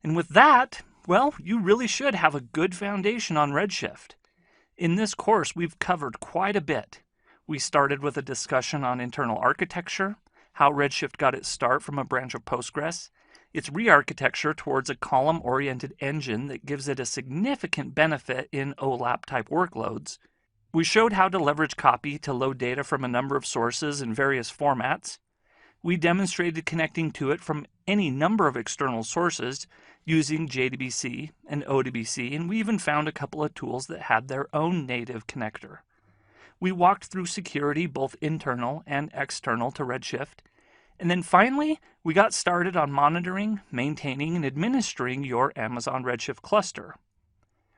And with that, well, you really should have a good foundation on Redshift. In this course, we've covered quite a bit. We started with a discussion on internal architecture, how Redshift got its start from a branch of Postgres, its re-architecture towards a column-oriented engine that gives it a significant benefit in OLAP-type workloads. We showed how to leverage copy to load data from a number of sources in various formats. We demonstrated connecting to it from any number of external sources using JDBC and ODBC, and we even found a couple of tools that had their own native connector. We walked through security, both internal and external to Redshift. And then finally, we got started on monitoring, maintaining, and administering your Amazon Redshift cluster.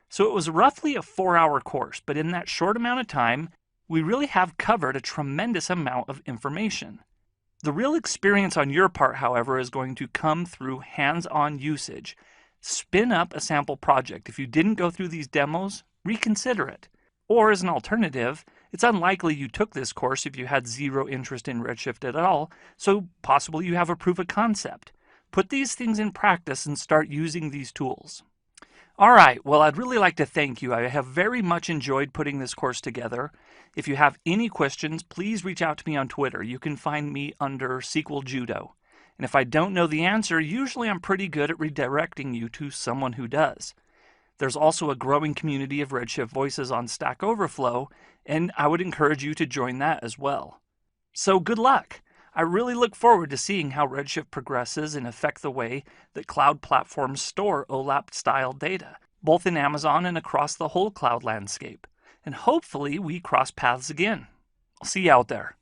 So it was roughly a 4-hour course, but in that short amount of time, we really have covered a tremendous amount of information. The real experience on your part, however, is going to come through hands-on usage. Spin up a sample project. If you didn't go through these demos, reconsider it. Or as an alternative, it's unlikely you took this course if you had zero interest in Redshift at all, so possibly you have a proof of concept. Put these things in practice and start using these tools. All right, well, I'd really like to thank you. I have very much enjoyed putting this course together. If you have any questions, please reach out to me on Twitter. You can find me under SQL Judo. And if I don't know the answer, usually I'm pretty good at redirecting you to someone who does. There's also a growing community of Redshift voices on Stack Overflow, and I would encourage you to join that as well. So good luck! I really look forward to seeing how Redshift progresses and affect the way that cloud platforms store OLAP-style data, both in Amazon and across the whole cloud landscape. And hopefully we cross paths again. I'll see you out there.